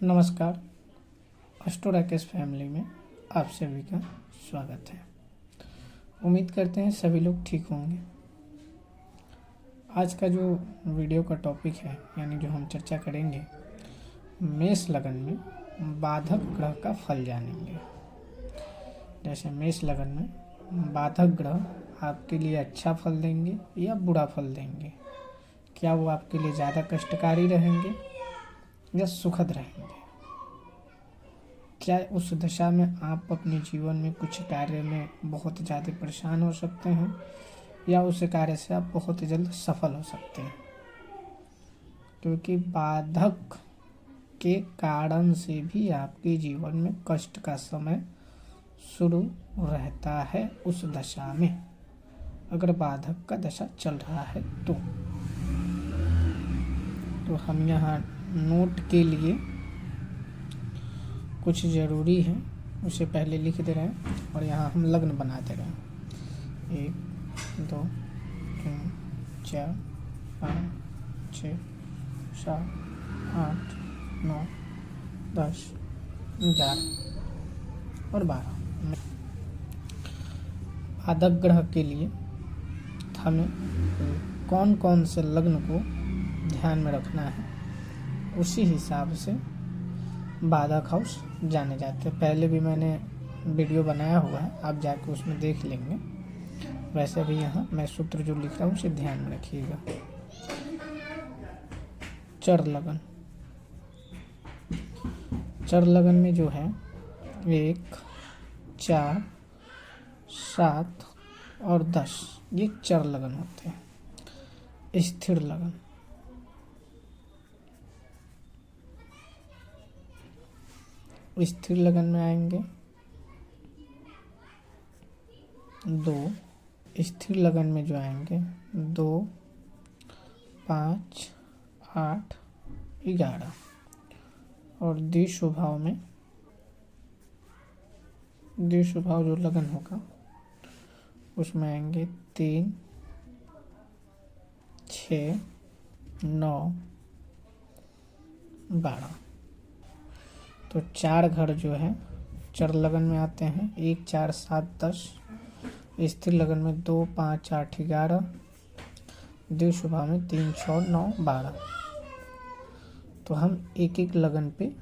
नमस्कार। Astro Rakesh family में आप सभी का स्वागत है। उम्मीद करते हैं सभी लोग ठीक होंगे। आज का जो वीडियो का टॉपिक है यानी जो हम चर्चा करेंगे, मेष लगन में बाधक ग्रह का फल जानेंगे। जैसे मेष लगन में बाधक ग्रह आपके लिए अच्छा फल देंगे या बुरा फल देंगे, क्या वो आपके लिए ज़्यादा कष्टकारी रहेंगे या सुखद रहेंगे, क्या उस दशा में आप अपने जीवन में कुछ कार्य में बहुत ज़्यादा परेशान हो सकते हैं या उस कार्य से आप बहुत जल्द सफल हो सकते हैं। क्योंकि बाधक के कारण से भी आपके जीवन में कष्ट का समय शुरू रहता है उस दशा में, अगर बाधक का दशा चल रहा है तो हम यहाँ नोट के लिए कुछ ज़रूरी है उसे पहले लिख दे रहे हैं और यहाँ हम लग्न बना दे रहे हैं। 1 2 3 4 5 6 7 8 9 10 11 और 12। बाधक ग्रह के लिए हमें कौन कौन से लग्न को ध्यान में रखना है, उसी हिसाब से बाधक हाउस जाने जाते हैं। पहले भी मैंने वीडियो बनाया हुआ है, आप जाकर उसमें देख लेंगे। वैसे भी यहाँ मैं सूत्र जो लिख रहा हूँ उसे ध्यान में रखिएगा। चर लगन, चर लगन में जो है 1 4 7 और 10 ये चर लगन होते हैं। स्थिर लगन, स्थिर लगन में आएंगे 2, स्थिर लगन में जो आएंगे 2 5 8 11 और द्विस्वभाव में द्विस्वभाव जो लगन होगा उसमें आएंगे 3 6 9 12। तो 4 घर जो है चर लगन में आते हैं, 1 4 7 10। स्थिर लगन में 2 5 8 11, द्विस्वभाव में 3 6 9 12। तो हम एक एक लगन पे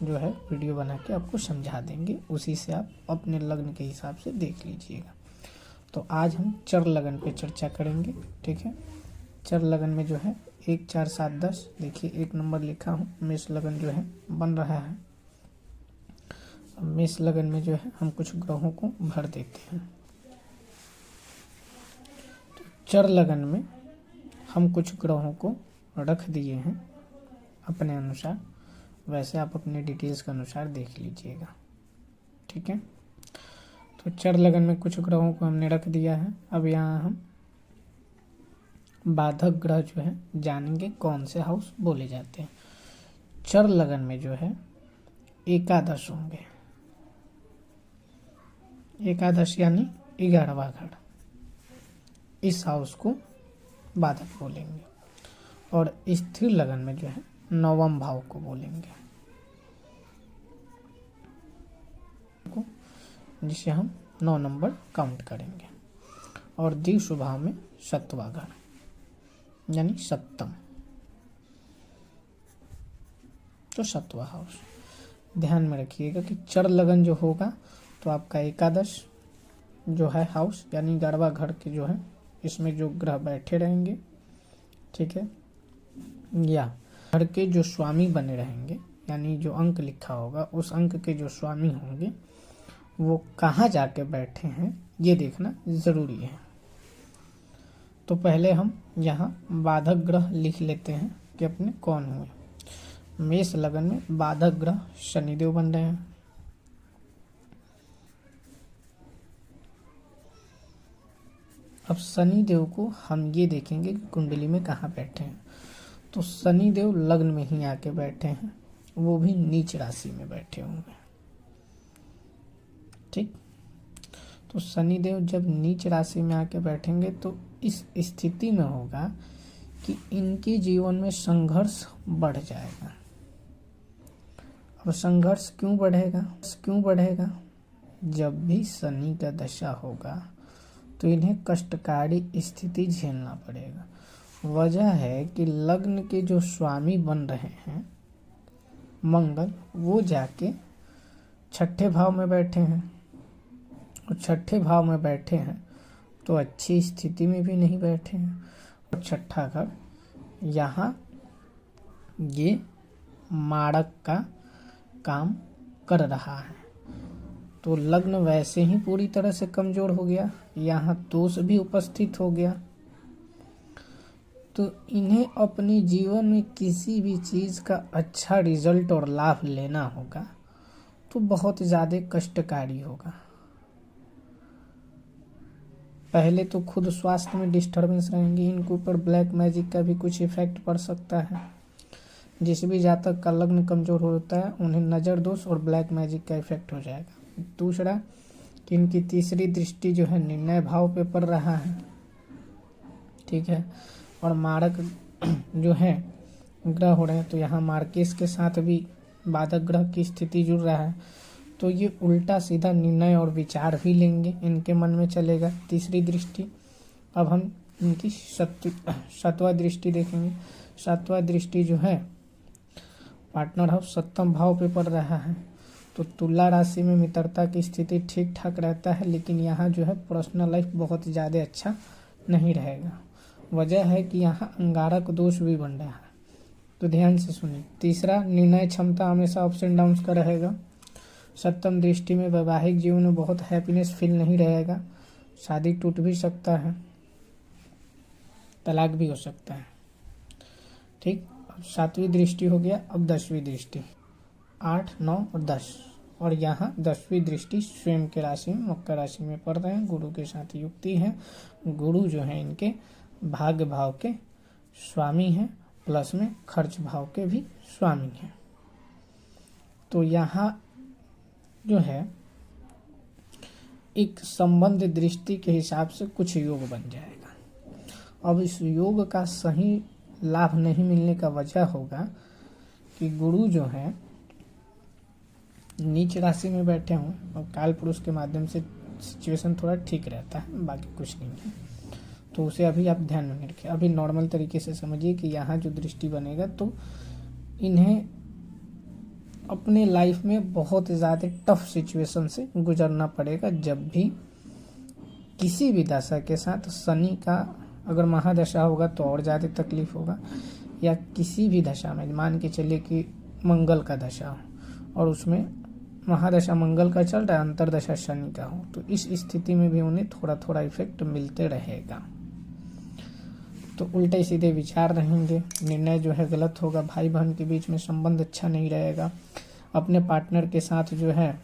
जो है वीडियो बना के आपको समझा देंगे, उसी से आप अपने लग्न के हिसाब से देख लीजिएगा। तो आज हम चर लगन पे चर्चा करेंगे, ठीक है। चर लगन में जो है 1 4 7 10, देखिए 1 नंबर लिखा हूँ। मेष लगन जो है बन रहा है। मेष लगन में जो है हम कुछ ग्रहों को भर देते हैं। तो चर लगन में हम कुछ ग्रहों को रख दिए हैं अपने अनुसार, वैसे आप अपने डिटेल्स के अनुसार देख लीजिएगा, ठीक है। तो चर लगन में कुछ ग्रहों को हमने रख दिया है। अब यहाँ हम बाधक ग्रह जो है जानेंगे कौन से हाउस बोले जाते हैं। चर लगन में जो है एकादश होंगे, एकादश यानी 11वां घर, इस हाउस को बाधक बोलेंगे। और स्थिर लगन में जो है 9वां भाव को बोलेंगे, जिसे हम 9 नंबर काउंट करेंगे। और द्विस्वभाव में 7वां घर यानी 7म, तो 7वां हाउस। ध्यान में रखिएगा कि चर लगन जो होगा तो आपका एकादश जो है हाउस यानी 11वां घर के जो है इसमें जो ग्रह बैठे रहेंगे, ठीक है, या घर के जो स्वामी बने रहेंगे यानी जो अंक लिखा होगा उस अंक के जो स्वामी होंगे वो कहाँ जाके बैठे हैं ये देखना ज़रूरी है। तो पहले हम यहाँ बाधक ग्रह लिख लेते हैं कि अपने कौन हुए। मेष लगन में बाधक ग्रह शनिदेव बन रहे हैं। अब शनिदेव को हम ये देखेंगे कि कुंडली में कहाँ बैठे हैं। तो शनिदेव लग्न में ही आके बैठे हैं, वो भी नीच राशि में बैठे होंगे, ठीक। तो शनिदेव जब नीच राशि में आके बैठेंगे तो इस स्थिति में होगा कि इनके जीवन में संघर्ष बढ़ जाएगा। और संघर्ष क्यों बढ़ेगा? जब भी शनि का दशा होगा तो इन्हें कष्टकारी स्थिति झेलना पड़ेगा। वजह है कि लग्न के जो स्वामी बन रहे हैं मंगल, वो जाके छठे भाव में बैठे हैं, और छठे भाव में बैठे हैं तो अच्छी स्थिति में भी नहीं बैठे हैं। और छठा घर यहाँ ये मारक का काम कर रहा है, तो लग्न वैसे ही पूरी तरह से कमजोर हो गया, यहाँ दोष भी उपस्थित हो गया। तो इन्हें अपने जीवन में किसी भी चीज़ का अच्छा रिजल्ट और लाभ लेना होगा तो बहुत ज़्यादा कष्टकारी होगा। पहले तो खुद स्वास्थ्य में डिस्टर्बेंस रहेंगे, इनके ऊपर ब्लैक मैजिक का भी कुछ इफेक्ट पड़ सकता है। जिस भी जातक का लग्न कमजोर होता है उन्हें नज़र दोष और ब्लैक मैजिक का इफेक्ट हो जाएगा। दूसरा कि इनकी तीसरी दृष्टि जो है निर्णय भाव पे पड़ रहा है, ठीक है, और मारक जो है ग्रह हो रहे हैं, तो यहाँ मार्केस के साथ भी बाधक ग्रह की स्थिति जुड़ रहा है, तो ये उल्टा सीधा निर्णय और विचार भी लेंगे, इनके मन में चलेगा। तीसरी दृष्टि, अब हम इनकी सातवां दृष्टि देखेंगे। सातवां दृष्टि जो है पार्टनर हाउस सप्तम भाव पे पड़ रहा है, तो तुला राशि में मित्रता की स्थिति ठीक ठाक रहता है, लेकिन यहाँ जो है पर्सनल लाइफ बहुत ज़्यादा अच्छा नहीं रहेगा। वजह है कि यहाँ अंगारक दोष भी बन रहा है, तो ध्यान से सुनिए। तीसरा, निर्णय क्षमता हमेशा अप्स एंड डाउन्स का रहेगा। सप्तम दृष्टि में वैवाहिक जीवन में बहुत हैप्पीनेस फील नहीं रहेगा, शादी टूट भी सकता है, तलाक भी हो सकता है, ठीक। अब सातवीं दृष्टि हो गया, अब 10वीं दृष्टि, 8, 9 और 10, और यहाँ 10वीं दृष्टि स्वयं के राशि में मकर राशि में पड़ रहे हैं, गुरु के साथ युक्ति है। गुरु जो है इनके भाग्य भाव के स्वामी हैं, प्लस में खर्च भाव के भी स्वामी हैं, तो यहाँ जो है एक संबंध दृष्टि के हिसाब से कुछ योग बन जाएगा। अब इस योग का सही लाभ नहीं मिलने का वजह होगा कि गुरु जो है नीच राशि में बैठे हों, और काल पुरुष के माध्यम से सिचुएशन थोड़ा ठीक रहता है, बाकी कुछ नहीं है, तो उसे अभी आप ध्यान में रखिए। अभी नॉर्मल तरीके से समझिए कि यहाँ जो दृष्टि बनेगा तो इन्हें अपने लाइफ में बहुत ज़्यादा टफ सिचुएशन से गुजरना पड़ेगा। जब भी किसी भी दशा के साथ शनि का अगर महादशा होगा तो और ज़्यादा तकलीफ होगा, या किसी भी दशा में मान के चलिए कि मंगल का दशा हो और उसमें महादशा मंगल का चल रहा है, अंतरदशा शनि का हो, तो इस स्थिति में भी उन्हें थोड़ा थोड़ा इफेक्ट मिलते रहेगा। तो उल्टे सीधे विचार रहेंगे, निर्णय जो है गलत होगा, भाई बहन के बीच में संबंध अच्छा नहीं रहेगा, अपने पार्टनर के साथ जो है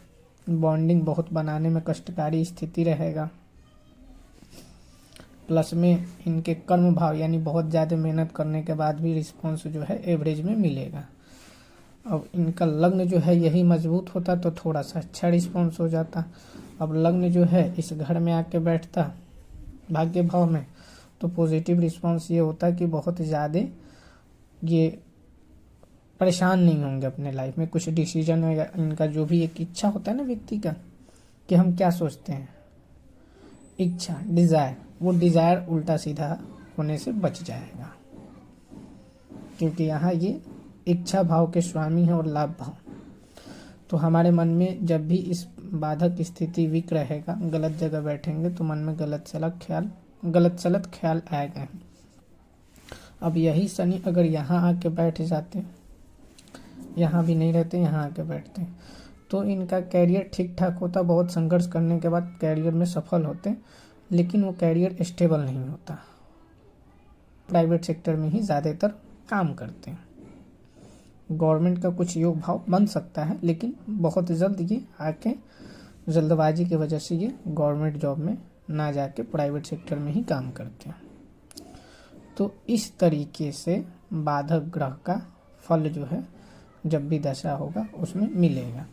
बॉन्डिंग बहुत बनाने में कष्टकारी स्थिति रहेगा, प्लस में इनके कर्म भाव यानी बहुत ज़्यादा मेहनत करने के बाद भी रिस्पॉन्स जो है एवरेज में मिलेगा। अब इनका लग्न जो है यही मजबूत होता तो थोड़ा सा अच्छा रिस्पॉन्स हो जाता। अब लग्न जो है इस घर में आके बैठता भाग्य भाव में, तो पॉजिटिव रिस्पॉन्स ये होता कि बहुत ज़्यादा ये परेशान नहीं होंगे अपने लाइफ में। कुछ डिसीजन या इनका जो भी एक इच्छा होता है ना व्यक्ति का, कि हम क्या सोचते हैं, इच्छा डिज़ायर, वो डिज़ायर उल्टा सीधा होने से बच जाएगा, क्योंकि यहाँ ये इच्छा भाव के स्वामी हैं और लाभ भाव। तो हमारे मन में जब भी इस बाधक स्थिति वीक रहेगा, गलत जगह बैठेंगे, तो मन में गलत सलत ख्याल आएगा। अब यही शनि अगर यहाँ आके बैठ जाते, यहाँ भी नहीं रहते, यहाँ आके बैठते, तो इनका कैरियर ठीक ठाक होता, बहुत संघर्ष करने के बाद कैरियर में सफल होते, लेकिन वो कैरियर स्टेबल नहीं होता, प्राइवेट सेक्टर में ही ज़्यादातर काम करते हैं। गवर्नमेंट का कुछ योग भाव बन सकता है, लेकिन बहुत जल्द ये आके जल्दबाजी की वजह से ये गवर्नमेंट जॉब में ना जाके प्राइवेट सेक्टर में ही काम करते हैं। तो इस तरीके से बाधक ग्रह का फल जो है जब भी दशा होगा उसमें मिलेगा।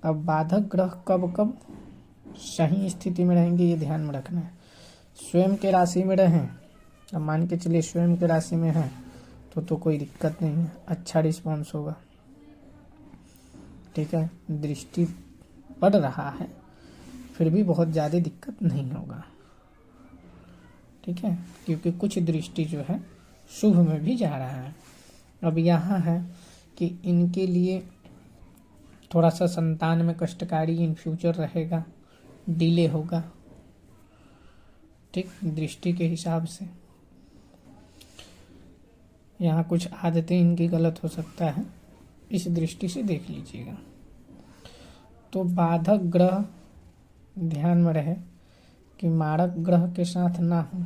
अब बाधक ग्रह कब कब सही स्थिति में रहेंगे ये ध्यान में रखना है। स्वयं के राशि में रहें, अब मान के चलिए स्वयं के राशि में है तो कोई दिक्कत नहीं है, अच्छा रिस्पॉन्स होगा। ठीक है, दृष्टि पड़ रहा है, फिर भी बहुत ज़्यादा दिक्कत नहीं होगा, ठीक है, क्योंकि कुछ दृष्टि जो है शुभ में भी जा रहा है। अब यहाँ है कि इनके लिए थोड़ा सा संतान में कष्टकारी इन फ्यूचर रहेगा, डिले होगा, ठीक, दृष्टि के हिसाब से। यहाँ कुछ आदतें इनकी गलत हो सकता है, इस दृष्टि से देख लीजिएगा। तो बाधक ग्रह ध्यान में रहे कि मारक ग्रह के साथ ना हो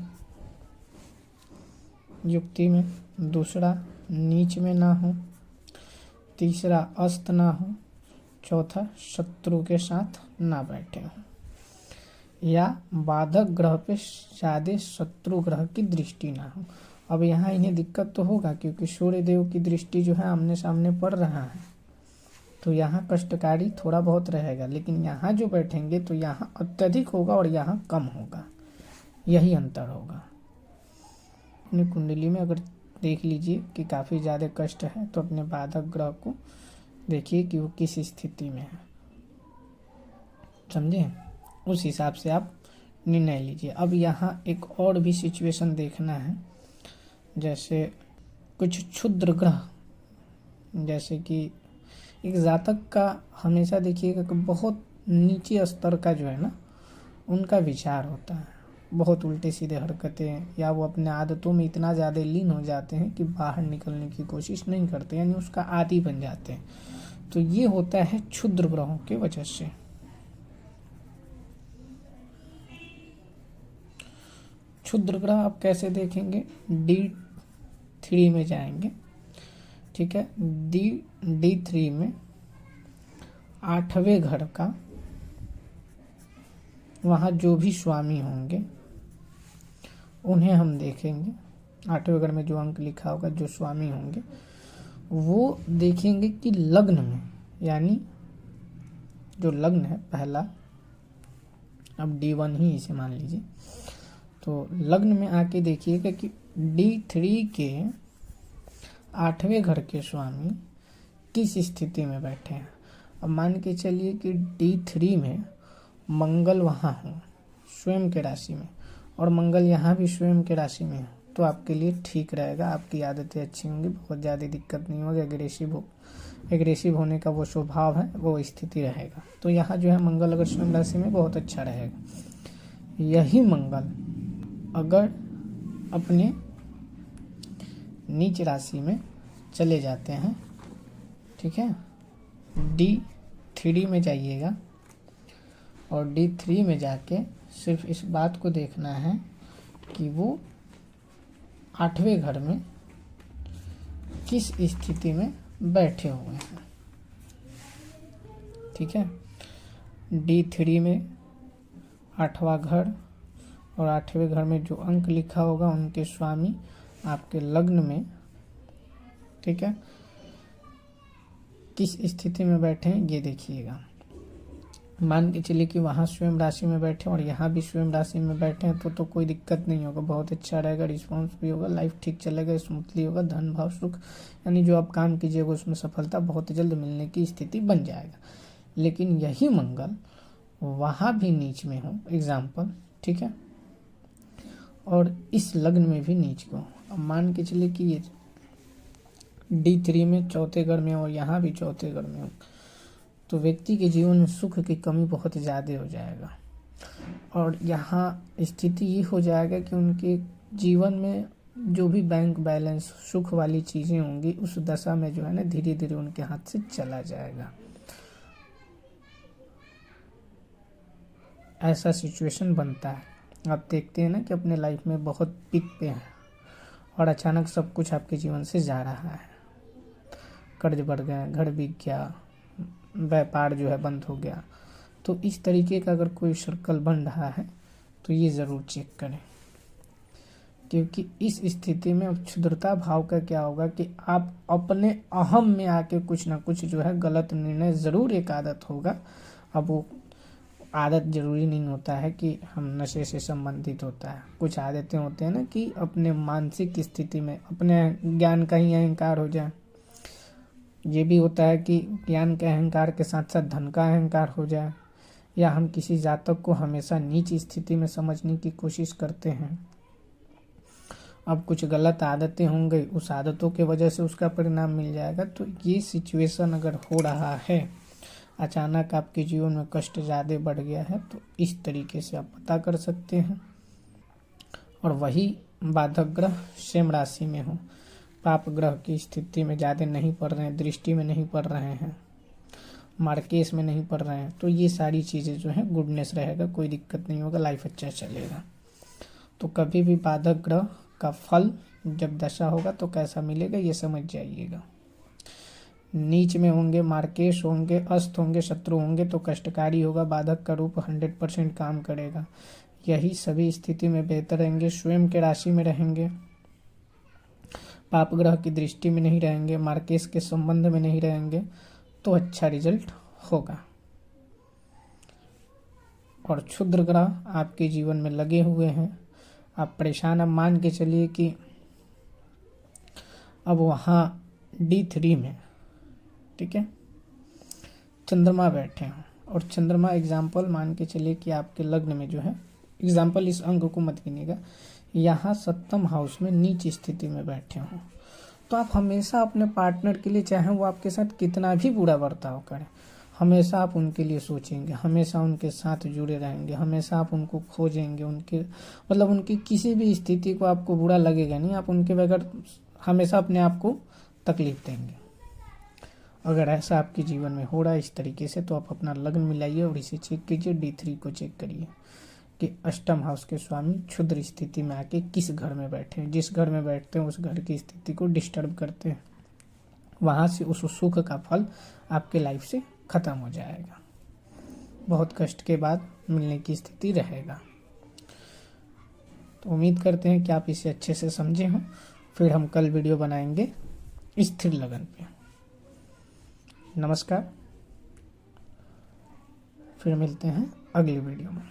युक्ति में, दूसरा नीच में ना हो, तीसरा अस्त ना हो, चौथा शत्रु के साथ ना बैठे हो, या बाधक ग्रह पे ज़्यादा शत्रु ग्रह की दृष्टि ना हो। अब यहाँ इन्हें दिक्कत तो होगा क्योंकि सूर्य देव की दृष्टि जो है आमने सामने पड़ रहा है, तो यहाँ कष्टकारी थोड़ा बहुत रहेगा, लेकिन यहाँ जो बैठेंगे तो यहाँ अत्यधिक होगा और यहाँ कम होगा, यही अंतर होगा। अपनी कुंडली में अगर देख लीजिए कि काफ़ी ज़्यादा कष्ट है तो अपने बाधक ग्रह को देखिए कि वो किस स्थिति में है, समझे, उस हिसाब से आप निर्णय लीजिए। अब यहाँ एक और भी सिचुएशन देखना है, जैसे कुछ क्षुद्र ग्रह, जैसे कि एक जातक का हमेशा देखिएगा कि बहुत नीचे स्तर का जो है ना उनका विचार होता है, बहुत उल्टे सीधे हरकतें, या वो अपने आदतों में इतना ज़्यादा लीन हो जाते हैं कि बाहर निकलने की कोशिश नहीं करते, यानी उसका आदी बन जाते हैं। तो ये होता है क्षुद्र ग्रहों के वजह से। क्षुद्र ग्रह आप कैसे देखेंगे, D3 में जाएंगे, ठीक है, D3 में 8वें घर का, वहाँ जो भी स्वामी होंगे उन्हें हम देखेंगे। 8वें घर में जो अंक लिखा होगा, जो स्वामी होंगे वो देखेंगे कि लग्न में, यानी जो लग्न है पहला, अब D1 ही इसे मान लीजिए, तो लग्न में आके देखिएगा कि D3 के 8वें घर के स्वामी किस स्थिति में बैठे हैं। अब मान के चलिए कि D3 में मंगल वहाँ हो स्वयं के राशि में, और मंगल यहाँ भी स्वयं के राशि में हो, तो आपके लिए ठीक रहेगा, आपकी आदतें अच्छी होंगी, बहुत ज़्यादा दिक्कत नहीं होगी, एग्रेसिव होने का वो स्वभाव है, वो स्थिति रहेगा। तो यहाँ जो है मंगल अगर स्वयं राशि में बहुत अच्छा रहेगा। यही मंगल अगर अपने नीच राशि में चले जाते हैं, ठीक है, D3 में जाइएगा, और D3 में जाके सिर्फ इस बात को देखना है कि वो 8वें घर में किस स्थिति में बैठे हुए हैं, ठीक है। D3 में 8वां घर, और 8वें घर में जो अंक लिखा होगा उनके स्वामी आपके लग्न में, ठीक है, किस स्थिति में बैठे हैं ये देखिएगा। मान के चलिए कि वहाँ स्वयं राशि में बैठे और यहाँ भी स्वयं राशि में बैठे हैं तो कोई दिक्कत नहीं होगा, बहुत अच्छा रहेगा, रिस्पॉन्स भी होगा, लाइफ ठीक चलेगा, स्मूथली होगा, धन भाव सुख, यानी जो आप काम कीजिएगा उसमें सफलता बहुत जल्द मिलने की स्थिति बन जाएगा। लेकिन यही मंगल वहाँ भी नीच में हो, एग्जाम्पल, ठीक है, और इस लग्न में भी नीच को, अब मान के चलिए कि ये D3 में चौथे घर में और यहाँ भी चौथे घर में हो, तो व्यक्ति के जीवन में सुख की कमी बहुत ज़्यादा हो जाएगा, और यहाँ स्थिति ये हो जाएगा कि उनके जीवन में जो भी बैंक बैलेंस सुख वाली चीज़ें होंगी उस दशा में जो है ना धीरे धीरे उनके हाथ से चला जाएगा। ऐसा सिचुएशन बनता है। आप देखते हैं ना कि अपने लाइफ में बहुत पीक पे हैं और अचानक सब कुछ आपके जीवन से जा रहा है, कर्ज बढ़ गए, घर बिक गया, व्यापार जो है बंद हो गया। तो इस तरीके का अगर कोई सर्कल बन रहा है तो ये ज़रूर चेक करें, क्योंकि इस स्थिति में क्षुद्रता भाव का क्या होगा कि आप अपने अहम में आके कुछ ना कुछ जो है गलत निर्णय ज़रूर, एक आदत होगा। अब वो आदत ज़रूरी नहीं होता है कि हम नशे से संबंधित होता है, कुछ आदतें होते हैं ना कि अपने मानसिक स्थिति में अपने ज्ञान का ही अहंकार हो जाए, ये भी होता है कि ज्ञान के अहंकार के साथ साथ धन का अहंकार हो जाए, या हम किसी जातक को हमेशा नीच स्थिति में समझने की कोशिश करते हैं। अब कुछ गलत आदतें होंगी, उस आदतों के वजह से उसका परिणाम मिल जाएगा। तो ये सिचुएशन अगर हो रहा है, अचानक आपके जीवन में कष्ट ज़्यादा बढ़ गया है, तो इस तरीके से आप पता कर सकते हैं। और वही बाधक ग्रह सेम राशि में हो, पाप ग्रह की स्थिति में ज़्यादा नहीं पड़ रहे हैं, दृष्टि में नहीं पड़ रहे हैं, मार्केस में नहीं पड़ रहे हैं, तो ये सारी चीज़ें जो है गुडनेस रहेगा, कोई दिक्कत नहीं होगा, लाइफ अच्छा चलेगा। तो कभी भी बाधक ग्रह का फल जब दशा होगा तो कैसा मिलेगा ये समझ जाइएगा। नीच में होंगे, मार्केश होंगे, अस्त होंगे, शत्रु होंगे तो कष्टकारी होगा। बाधक का रूप 100% काम करेगा। यही सभी स्थिति में बेहतर रहेंगे, स्वयं के राशि में रहेंगे, पाप ग्रह की दृष्टि में नहीं रहेंगे, मार्केश के संबंध में नहीं रहेंगे, तो अच्छा रिजल्ट होगा। और क्षुद्र ग्रह आपके जीवन में लगे हुए हैं, आप परेशान। अब मान के चलिए कि अब वहाँ D3 में, ठीक है, चंद्रमा बैठे हों, और चंद्रमा एग्जाम्पल मान के चलिए कि आपके लग्न में जो है, एग्जाम्पल इस अंग को मत गिनिएगा, यहाँ 7th हाउस में नीच स्थिति में बैठे हों, तो आप हमेशा अपने पार्टनर के लिए, चाहे वो आपके साथ कितना भी बुरा बर्ताव करें, हमेशा आप उनके लिए सोचेंगे, हमेशा उनके साथ जुड़े रहेंगे, हमेशा आप उनको खोजेंगे, उनके मतलब उनकी किसी भी स्थिति को आपको बुरा लगेगा नहीं, आप उनके बगैर हमेशा अपने आप को तकलीफ देंगे। अगर ऐसा आपके जीवन में हो रहा है इस तरीके से, तो आप अपना लग्न मिलाइए और इसे चेक कीजिए। D3 को चेक करिए कि 8th हाउस के स्वामी क्षुद्र स्थिति में आके किस घर में बैठे हैं। जिस घर में बैठते हैं उस घर की स्थिति को डिस्टर्ब करते हैं, वहाँ से उस सुख का फल आपके लाइफ से ख़त्म हो जाएगा, बहुत कष्ट के बाद मिलने की स्थिति रहेगा। तो उम्मीद करते हैं कि आप इसे अच्छे से समझे हों। फिर हम कल वीडियो बनाएंगे स्थिर लगन पे। नमस्कार, फिर मिलते हैं अगली वीडियो में।